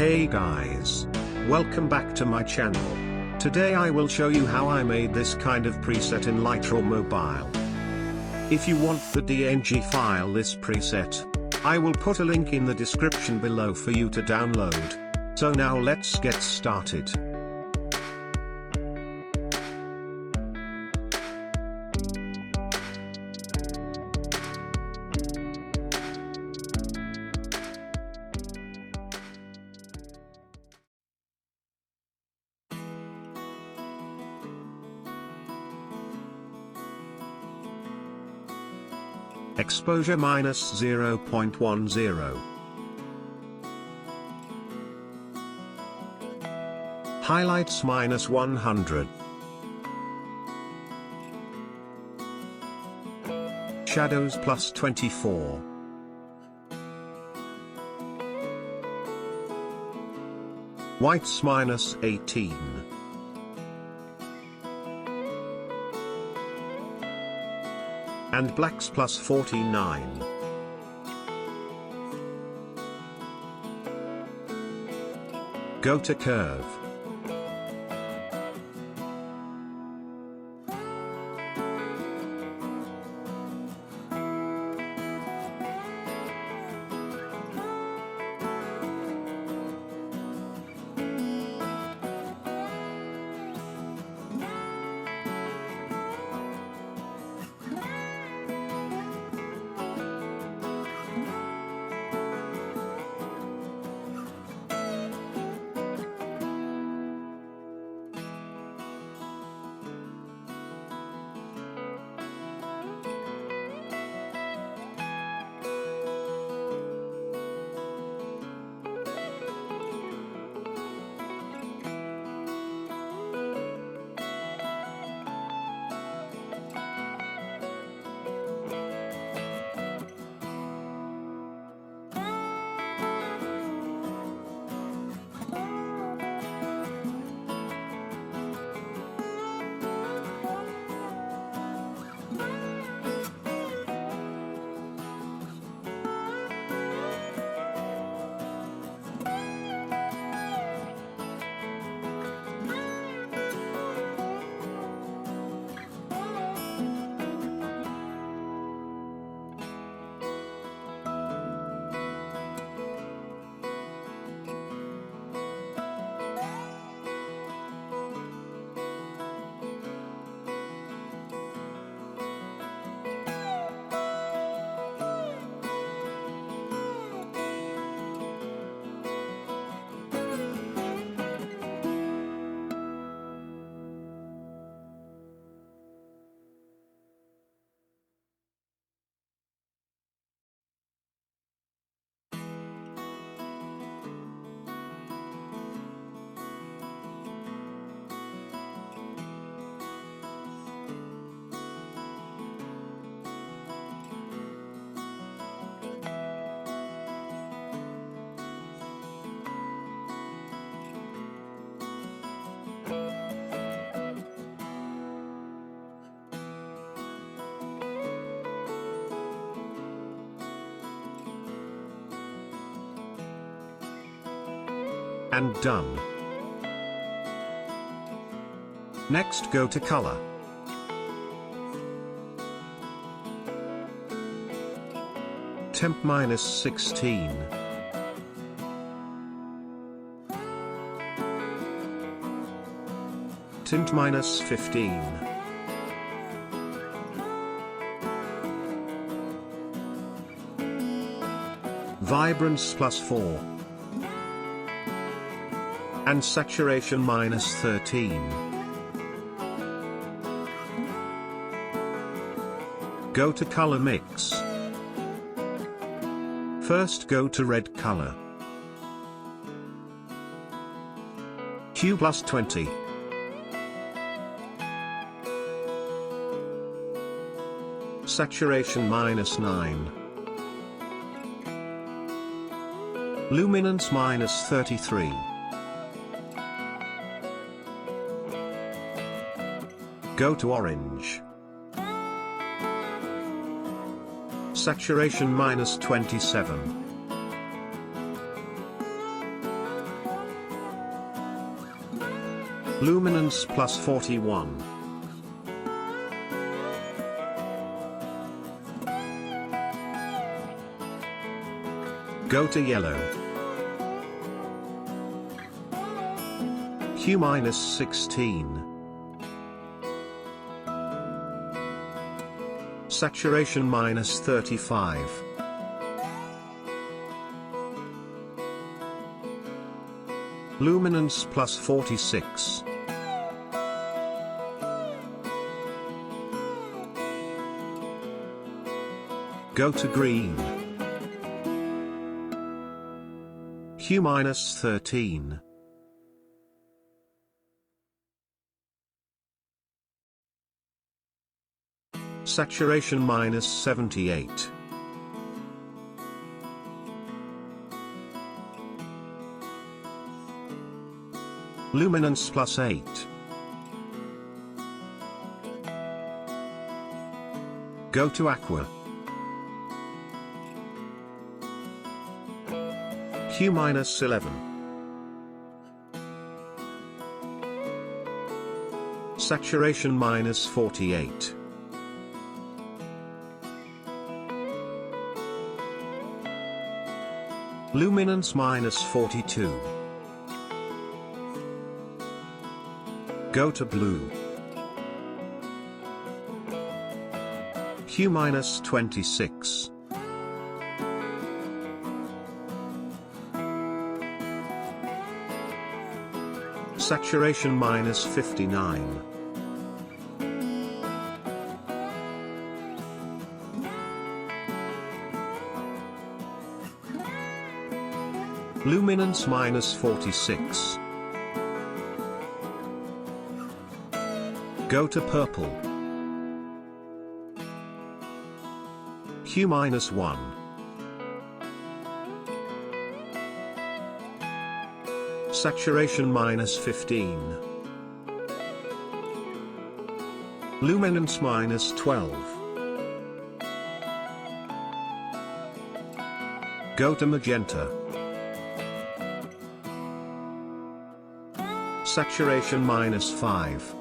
Hey guys! Welcome back to my channel. Today I will show you how I made this kind of preset in Lightroom Mobile. If you want the DNG file this preset, I will put a link in the description below for you to download. So now let's get started. Exposure -0.10. Highlights -100. Shadows +24. Whites -18. And blacks +49. Go to curve. And done. Next go to color. Temp -16. Tint -15. Vibrance +4. And saturation -13. Go to color mix. First go to red color. Hue +20. Saturation -9. Luminance -33. Go to orange. Saturation -27. Luminance plus 41. Go to yellow. Hue minus 16. Saturation minus 35. Luminance plus 46. Go to green. Hue minus 13. Saturation minus 78. Luminance plus 8. Go to aqua. Hue minus 11. Saturation minus 48. Luminance minus 42. Go to blue. Hue minus 26. Saturation minus 59. Luminance minus 46. Go to purple. Hue minus 1. Saturation minus 15. Luminance minus 12. Go to magenta. Saturation minus 5.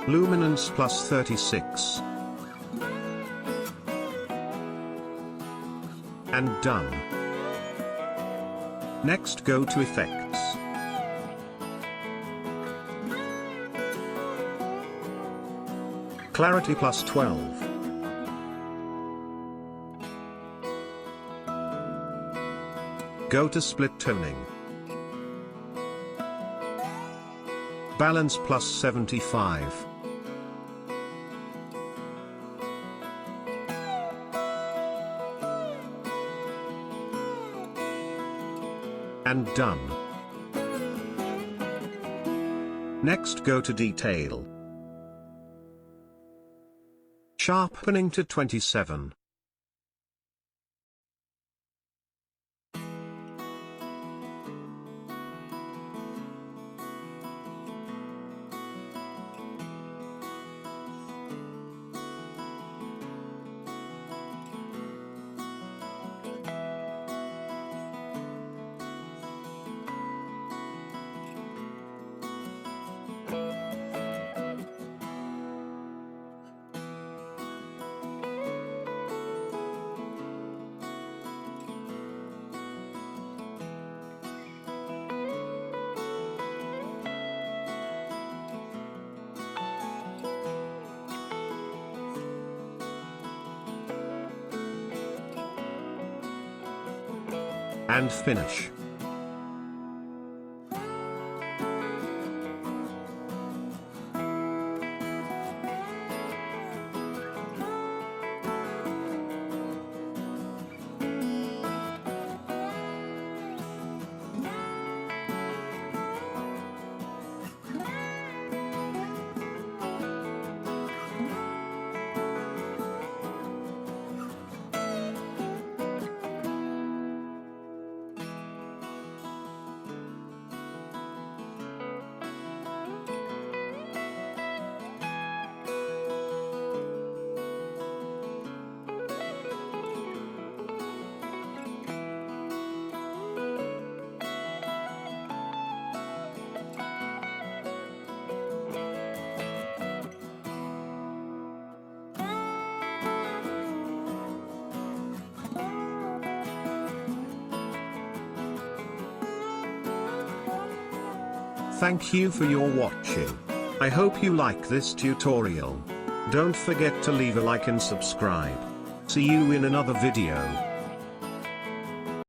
Luminance plus 36. And done. Next go to effects. Clarity plus 12. Go to split toning. Balance plus 75. And done. Next go to detail. Sharpening to 27. And finish. Thank you for your watching. I hope you like this tutorial. Don't forget to leave a like and subscribe. See you in another video.